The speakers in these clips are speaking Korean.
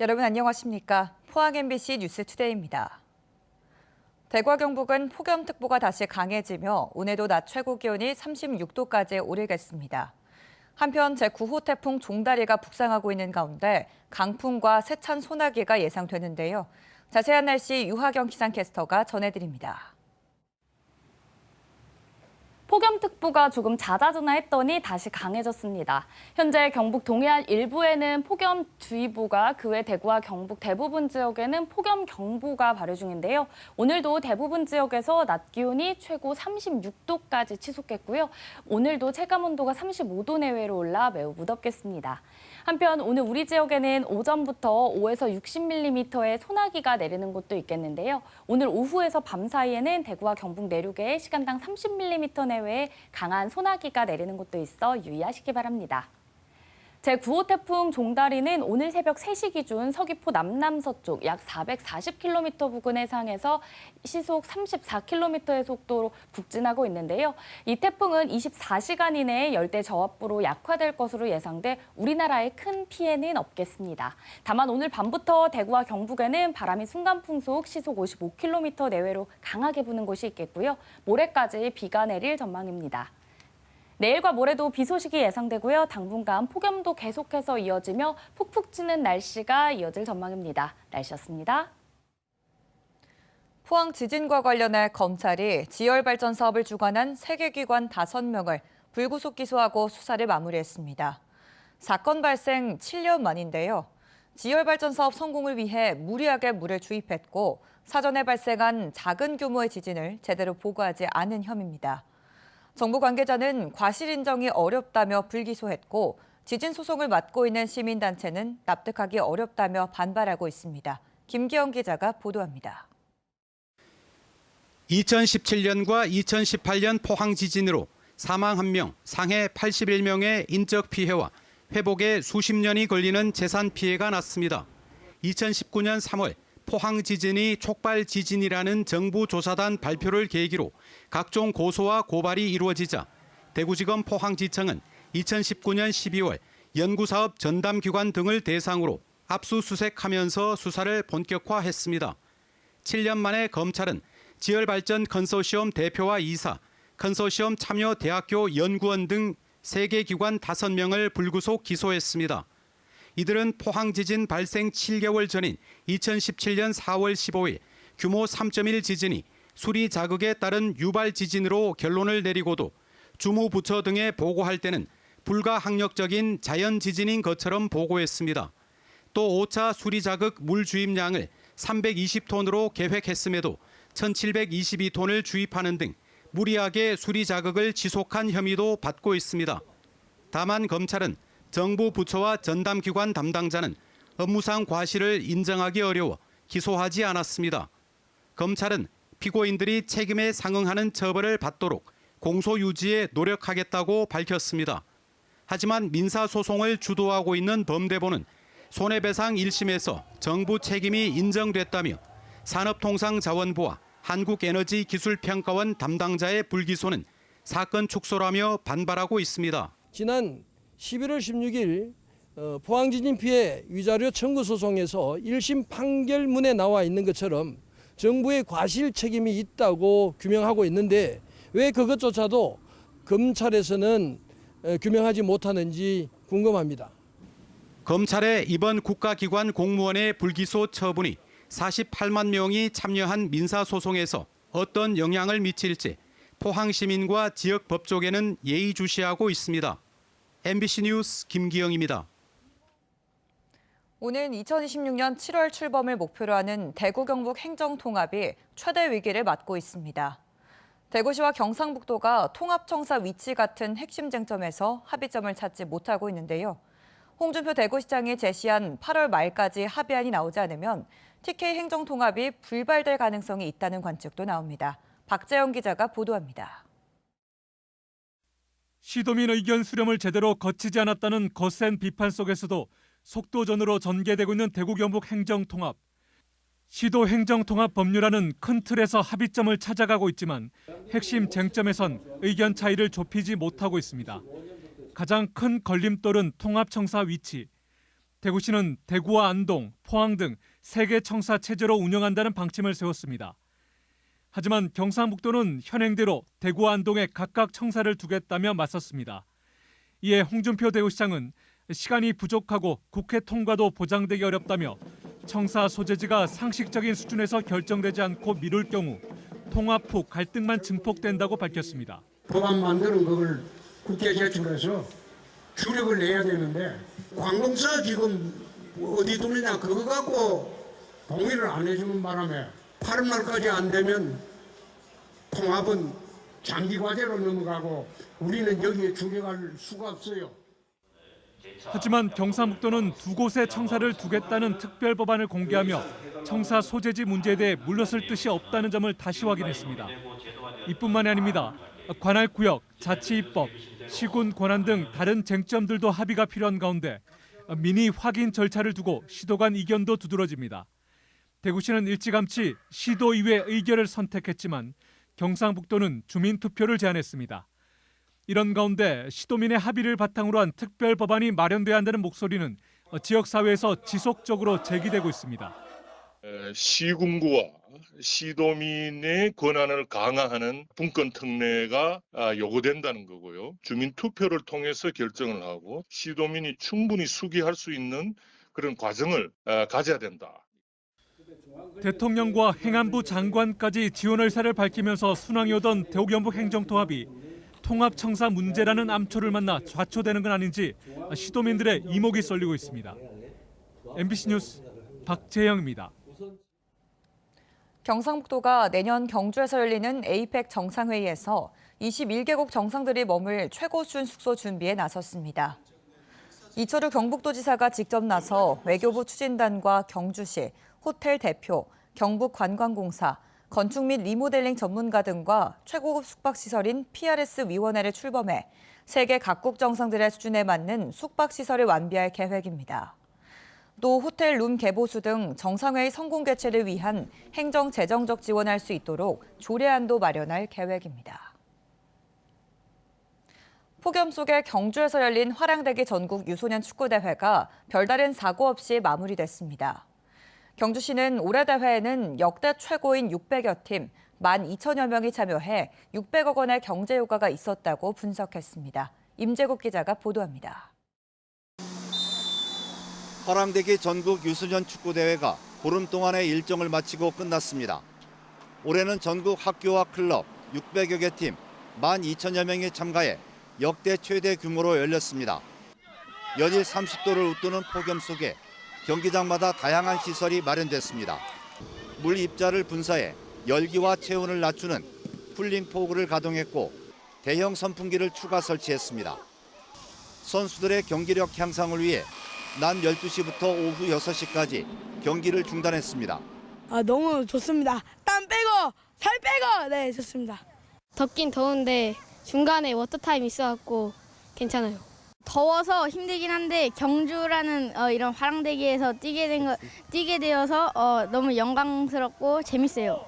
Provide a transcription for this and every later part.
여러분 안녕하십니까? 포항 MBC 뉴스투데이입니다. 대구와 경북은 폭염특보가 다시 강해지며 오늘도 낮 최고 기온이 36도까지 오르겠습니다. 한편 제9호 태풍 종다리가 북상하고 있는 가운데 강풍과 세찬 소나기가 예상되는데요. 자세한 날씨 유하경 기상캐스터가 전해드립니다. 폭염특보가 조금 잦아드나 했더니 다시 강해졌습니다. 현재 경북 동해안 일부에는 폭염주의보가, 그 외 대구와 경북 대부분 지역에는 폭염경보가 발효 중인데요. 오늘도 대부분 지역에서 낮 기온이 최고 36도까지 치솟겠고요. 오늘도 체감온도가 35도 내외로 올라 매우 무덥겠습니다. 한편 오늘 우리 지역에는 오전부터 5에서 60mm의 소나기가 내리는 곳도 있겠는데요. 오늘 오후에서 밤 사이에는 대구와 경북 내륙에 시간당 30mm 내외의 강한 소나기가 내리는 곳도 있어 유의하시기 바랍니다. 제9호 태풍 종다리는 오늘 새벽 3시 기준 서귀포 남남서쪽 약 440km 부근 해상에서 시속 34km의 속도로 북진하고 있는데요. 이 태풍은 24시간 이내에 열대 저압부로 약화될 것으로 예상돼 우리나라에 큰 피해는 없겠습니다. 다만 오늘 밤부터 대구와 경북에는 바람이 순간풍속 시속 55km 내외로 강하게 부는 곳이 있겠고요. 모레까지 비가 내릴 전망입니다. 내일과 모레도 비 소식이 예상되고요. 당분간 폭염도 계속해서 이어지며 푹푹 찌는 날씨가 이어질 전망입니다. 날씨였습니다. 포항 지진과 관련해 검찰이 지열발전 사업을 주관한 3개 기관 5명을 불구속 기소하고 수사를 마무리했습니다. 사건 발생 7년 만인데요. 지열발전 사업 성공을 위해 무리하게 물을 주입했고 사전에 발생한 작은 규모의 지진을 제대로 보고하지 않은 혐의입니다. 정부 관계자는 과실 인정이 어렵다며 불기소했고 지진 소송을 맡고 있는 시민단체는 납득하기 어렵다며 반발하고 있습니다. 김기영 기자가 보도합니다. 2017년과 2018년 포항 지진으로 사망 1명, 상해 81명의 인적 피해와 회복에 수십 년이 걸리는 재산 피해가 났습니다. 2019년 3월 포항 지진이 촉발 지진이라는 정부 조사단 발표를 계기로 각종 고소와 고발이 이루어지자 대구지검 포항지청은 2019년 12월 연구사업 전담기관 등을 대상으로 압수수색하면서 수사를 본격화했습니다. 7년 만에 검찰은 지열발전 컨소시엄 대표와 이사, 컨소시엄 참여 대학교 연구원 등 3개 기관 5명을 불구속 기소했습니다. 이들은 포항 지진 발생 7개월 전인 2017년 4월 15일 규모 3.1 지진이 수리 자극에 따른 유발 지진으로 결론을 내리고도 주무부처 등에 보고할 때는 불가항력적인 자연 지진인 것처럼 보고했습니다. 또 5차 수리 자극 물 주입량을 320톤으로 계획했음에도 1722톤을 주입하는 등 무리하게 수리 자극을 지속한 혐의도 받고 있습니다. 다만 검찰은 정부 부처와 전담기관 담당자는 업무상 과실을 인정하기 어려워 기소하지 않았습니다. 검찰은 피고인들이 책임에 상응하는 처벌을 받도록 공소 유지에 노력하겠다고 밝혔습니다. 하지만 민사소송을 주도하고 있는 범대보는 손해배상 1심에서 정부 책임이 인정됐다며 산업통상자원부와 한국에너지기술평가원 담당자의 불기소는 사건 축소라며 반발하고 있습니다. 지난 11월 16일 포항지진 피해 위자료 청구 소송에서 1심 판결문에 나와 있는 것처럼 정부의 과실 책임이 있다고 규명하고 있는데 왜 그것조차도 검찰에서는 규명하지 못하는지 궁금합니다. 검찰의 이번 국가기관 공무원의 불기소 처분이 48만 명이 참여한 민사소송에서 어떤 영향을 미칠지 포항 시민과 지역 법조계는 예의주시하고 있습니다. MBC 뉴스 김기영입니다. 오는 2026년 7월 출범을 목표로 하는 대구 경북 행정통합이 최대 위기를 맞고 있습니다. 대구시와 경상북도가 통합청사 위치 같은 핵심 쟁점에서 합의점을 찾지 못하고 있는데요. 홍준표 대구시장이 제시한 8월 말까지 합의안이 나오지 않으면 TK 행정통합이 불발될 가능성이 있다는 관측도 나옵니다. 박재영 기자가 보도합니다. 시도민 의견 수렴을 제대로 거치지 않았다는 거센 비판 속에서도 속도전으로 전개되고 있는 대구 경북 행정통합. 시도 행정통합 법률안은 큰 틀에서 합의점을 찾아가고 있지만 핵심 쟁점에선 의견 차이를 좁히지 못하고 있습니다. 가장 큰 걸림돌은 통합청사 위치. 대구시는 대구와 안동, 포항 등 3개 청사 체제로 운영한다는 방침을 세웠습니다. 하지만 경상북도는 현행대로 대구와 안동에 각각 청사를 두겠다며 맞섰습니다. 이에 홍준표 대구시장은 시간이 부족하고 국회 통과도 보장되기 어렵다며 청사 소재지가 상식적인 수준에서 결정되지 않고 미룰 경우 통합 후 갈등만 증폭된다고 밝혔습니다. 법안 만드는 그걸 국회에 제출해서 주력을 내야 되는데 관공서 지금 어디 두느냐 그거 갖고 동의를 안 해주는 바람에 8월 말까지 안 되면 통합은 장기 과제로 넘어가고 우리는 여기에 주력할 수가 없어요. 하지만 경상북도는 2곳에 청사를 두겠다는 특별 법안을 공개하며 청사 소재지 문제에 대해 물러설 뜻이 없다는 점을 다시 확인했습니다. 이뿐만이 아닙니다. 관할구역, 자치입법, 시군 권한 등 다른 쟁점들도 합의가 필요한 가운데 민의 확인 절차를 두고 시도 간 이견도 두드러집니다. 대구시는 일찌감치 시도의회 의결을 선택했지만 경상북도는 주민투표를 제안했습니다. 이런 가운데 시도민의 합의를 바탕으로 한 특별 법안이 마련돼야 한다는 목소리는 지역사회에서 지속적으로 제기되고 있습니다. 시군구와 시도민의 권한을 강화하는 분권 특례가 요구된다는 거고요. 주민 투표를 통해서 결정을 하고 시도민이 충분히 수기할 수 있는 그런 과정을 가져야 된다. 대통령과 행안부 장관까지 지원 의사를 밝히면서 순항이오던 대구경북 행정통합이 통합청사 문제라는 암초를 만나 좌초되는 건 아닌지 시도민들의 이목이 쏠리고 있습니다. MBC 뉴스 박재영입니다. 경상북도가 내년 경주에서 열리는 에이펙 정상회의에서 21개국 정상들이 머물 최고 수준 숙소 준비에 나섰습니다. 이철우 경북도지사가 직접 나서 외교부 추진단과 경주시, 호텔 대표, 경북관광공사, 건축 및 리모델링 전문가 등과 최고급 숙박시설인 PRS 위원회를 출범해 세계 각국 정상들의 수준에 맞는 숙박시설을 완비할 계획입니다. 또 호텔 룸 개보수 등 정상회의 성공 개최를 위한 행정 재정적 지원할 수 있도록 조례안도 마련할 계획입니다. 폭염 속에 경주에서 열린 화랑대기 전국 유소년 축구대회가 별다른 사고 없이 마무리됐습니다. 경주시는 올해 대회에는 역대 최고인 600여 팀, 12,000여 명이 참여해 600억 원의 경제 효과가 있었다고 분석했습니다. 임재국 기자가 보도합니다. 화랑대기 전국 유소년 축구대회가 보름 동안의 일정을 마치고 끝났습니다. 올해는 전국 학교와 클럽 600여 개 팀, 12,000여 명이 참가해 역대 최대 규모로 열렸습니다. 연일 30도를 웃도는 폭염 속에 경기장마다 다양한 시설이 마련됐습니다. 물 입자를 분사해 열기와 체온을 낮추는 쿨링 포구를 가동했고 대형 선풍기를 추가 설치했습니다. 선수들의 경기력 향상을 위해 낮 12시부터 오후 6시까지 경기를 중단했습니다. 너무 좋습니다. 땀 빼고 살 빼고 네 좋습니다. 덥긴 더운데 중간에 워터타임 있어갖고 괜찮아요. 더워서 힘들긴 한데 경주라는 이런 화랑대기에서 뛰게 되어서 너무 영광스럽고 재밌어요.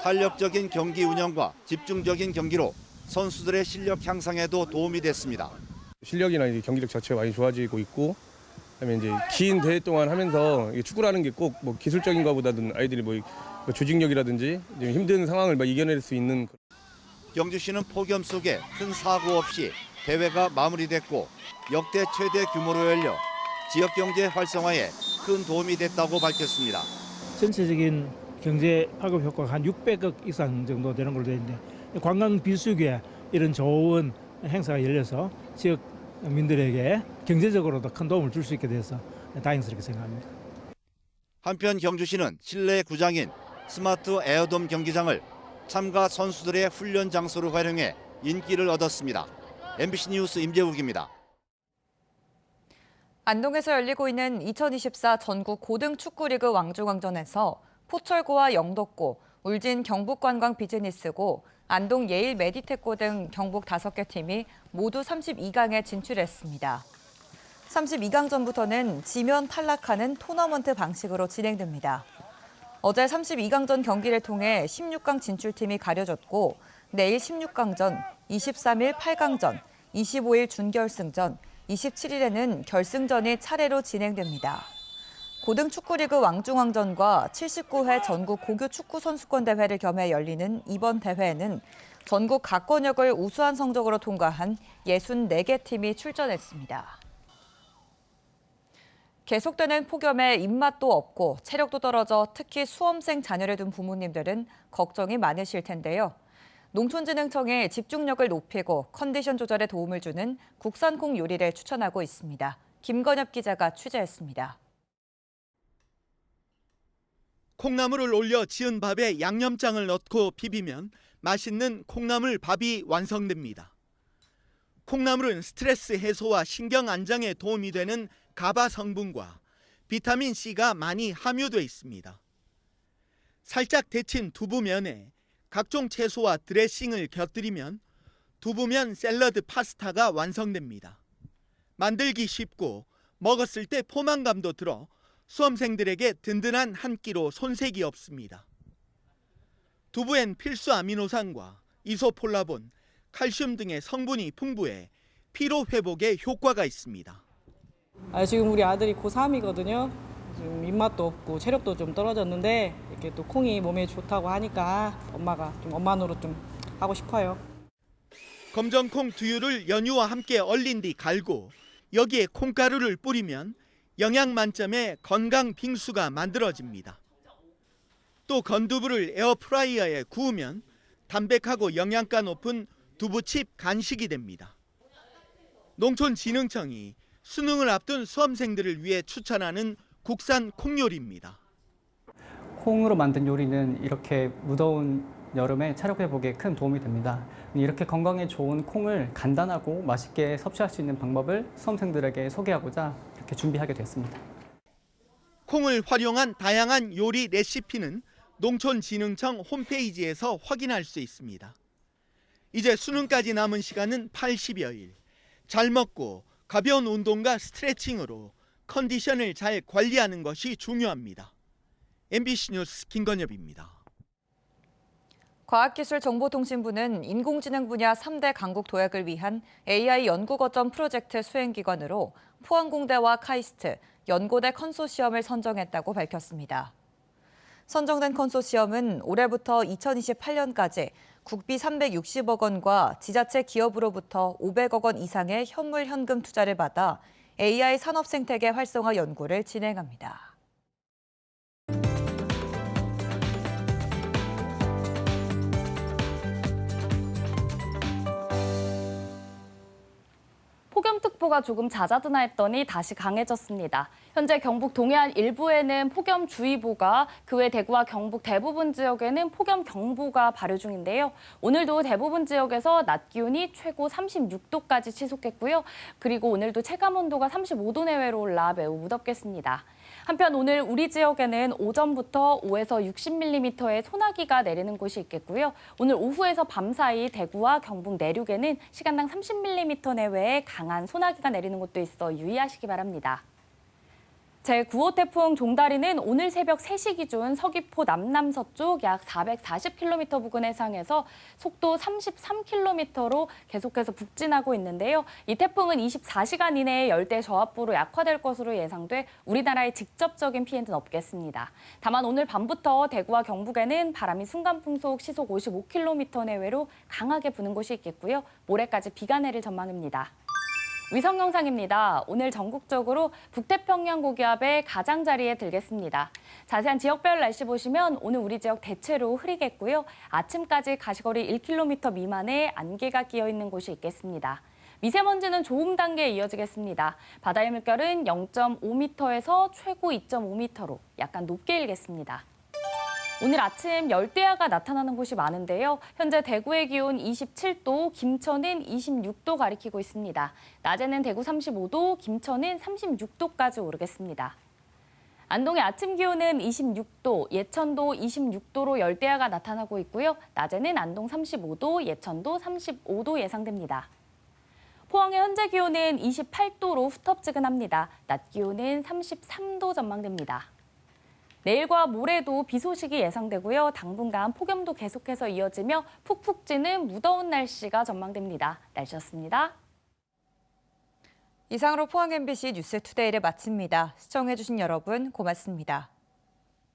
탄력적인 경기 운영과 집중적인 경기로 선수들의 실력 향상에도 도움이 됐습니다. 실력이나 이제 경기력 자체가 많이 좋아지고 있고, 그다음에 이제 긴 대회 동안 하면서 축구라는 게 꼭 뭐 기술적인 것보다는 아이들이 뭐 조직력이라든지 힘든 상황을 이겨낼 수 있는. 경주시는 폭염 속에 큰 사고 없이 대회가 마무리됐고 역대 최대 규모로 열려 지역 경제 활성화에 큰 도움이 됐다고 밝혔습니다. 전체적인 경제 파급 효과가 한 600억 이상 정도 되는 걸로 되어 있는데 관광 비수기에 이런 좋은 행사가 열려서 지역민들에게 경제적으로도 큰 도움을 줄 수 있게 돼서 다행스럽게 생각합니다. 한편 경주시는 실내 구장인 스마트 에어돔 경기장을 참가 선수들의 훈련 장소로 활용해 인기를 얻었습니다. MBC 뉴스 임재욱입니다. 안동에서 열리고 있는 2024 전국 고등축구리그 왕중왕전에서 포철고와 영덕고, 울진 경북관광 비즈니스고, 안동 예일 메디테코 등 경북 5개 팀이 모두 32강에 진출했습니다. 32강전부터는 지면 탈락하는 토너먼트 방식으로 진행됩니다. 어제 32강전 경기를 통해 16강 진출팀이 가려졌고 내일 16강전, 23일 8강전, 25일 준결승전, 27일에는 결승전이 차례로 진행됩니다. 고등축구리그 왕중왕전과 79회 전국 고교축구선수권대회를 겸해 열리는 이번 대회에는 전국 각 권역을 우수한 성적으로 통과한 64개 팀이 출전했습니다. 계속되는 폭염에 입맛도 없고 체력도 떨어져 특히 수험생 자녀를 둔 부모님들은 걱정이 많으실 텐데요. 농촌진흥청이 집중력을 높이고 컨디션 조절에 도움을 주는 국산 콩 요리를 추천하고 있습니다. 김건엽 기자가 취재했습니다. 콩나물을 올려 지은 밥에 양념장을 넣고 비비면 맛있는 콩나물 밥이 완성됩니다. 콩나물은 스트레스 해소와 신경 안정에 도움이 되는 가바 성분과 비타민 C가 많이 함유돼 있습니다. 살짝 데친 두부면에 각종 채소와 드레싱을 곁들이면 두부면 샐러드 파스타가 완성됩니다. 만들기 쉽고 먹었을 때 포만감도 들어 수험생들에게 든든한 한 끼로 손색이 없습니다. 두부엔 필수 아미노산과 이소폴라본, 칼슘 등의 성분이 풍부해 피로 회복에 효과가 있습니다. 지금 우리 아들이 고3이거든요. 지금 입맛도 없고 체력도 좀 떨어졌는데 이렇게 또 콩이 몸에 좋다고 하니까 엄마가 좀 엄마 노릇 좀 하고 싶어요. 검정콩 두유를 연유와 함께 얼린 뒤 갈고 여기에 콩가루를 뿌리면 영양 만점의 건강 빙수가 만들어집니다. 또 건두부를 에어프라이어에 구우면 담백하고 영양가 높은 두부칩 간식이 됩니다. 농촌진흥청이 수능을 앞둔 수험생들을 위해 추천하는 국산 콩요리입니다. 콩으로 만든 요리는 이렇게 무더운 여름에 체력 회복에 큰 도움이 됩니다. 이렇게 건강에 좋은 콩을 간단하고 맛있게 섭취할 수 있는 방법을 수험생들에게 소개하고자 이렇게 준비하게 됐습니다. 콩을 활용한 다양한 요리 레시피는 농촌진흥청 홈페이지에서 확인할 수 있습니다. 이제 수능까지 남은 시간은 80여일. 잘 먹고 가벼운 운동과 스트레칭으로 컨디션을 잘 관리하는 것이 중요합니다. MBC 뉴스 김건엽입니다. 과학기술정보통신부는 인공지능 분야 3대 강국 도약을 위한 AI 연구거점 프로젝트 수행기관으로 포항공대와 카이스트, 연고대 컨소시엄을 선정했다고 밝혔습니다. 선정된 컨소시엄은 올해부터 2028년까지 국비 360억 원과 지자체 기업으로부터 500억 원 이상의 현물 현금 투자를 받아 AI 산업 생태계 활성화 연구를 진행합니다. 폭염특보가 조금 잦아드나 했더니 다시 강해졌습니다. 현재 경북 동해안 일부에는 폭염주의보가, 그 외 대구와 경북 대부분 지역에는 폭염경보가 발효 중인데요. 오늘도 대부분 지역에서 낮 기온이 최고 36도까지 치솟겠고요. 그리고 오늘도 체감온도가 35도 내외로 올라 매우 무덥겠습니다. 한편 오늘 우리 지역에는 오전부터 5에서 60mm의 소나기가 내리는 곳이 있겠고요. 오늘 오후에서 밤 사이 대구와 경북 내륙에는 시간당 30mm 내외의 강한 소나기가 내리는 곳도 있어 유의하시기 바랍니다. 제9호 태풍 종다리는 오늘 새벽 3시 기준 서귀포 남남서쪽 약 440km 부근 해상에서 속도 33km로 계속해서 북진하고 있는데요. 이 태풍은 24시간 이내에 열대 저압부로 약화될 것으로 예상돼 우리나라에 직접적인 피해는 없겠습니다. 다만 오늘 밤부터 대구와 경북에는 바람이 순간풍속 시속 55km 내외로 강하게 부는 곳이 있겠고요. 모레까지 비가 내릴 전망입니다. 위성 영상입니다. 오늘 전국적으로 북태평양 고기압의 가장자리에 들겠습니다. 자세한 지역별 날씨 보시면 오늘 우리 지역 대체로 흐리겠고요. 아침까지 가시거리 1km 미만의 안개가 끼어 있는 곳이 있겠습니다. 미세먼지는 좋음 단계에 이어지겠습니다. 바다의 물결은 0.5m에서 최고 2.5m로 약간 높게 일겠습니다. 오늘 아침 열대야가 나타나는 곳이 많은데요. 현재 대구의 기온 27도, 김천은 26도 가리키고 있습니다. 낮에는 대구 35도, 김천은 36도까지 오르겠습니다. 안동의 아침 기온은 26도, 예천도 26도로 열대야가 나타나고 있고요. 낮에는 안동 35도, 예천도 35도 예상됩니다. 포항의 현재 기온은 28도로 후텁지근합니다. 낮 기온은 33도 전망됩니다. 내일과 모레도 비 소식이 예상되고요. 당분간 폭염도 계속해서 이어지며 푹푹 찌는 무더운 날씨가 전망됩니다. 날씨였습니다. 이상으로 포항 MBC 뉴스투데이를 마칩니다. 시청해주신 여러분 고맙습니다.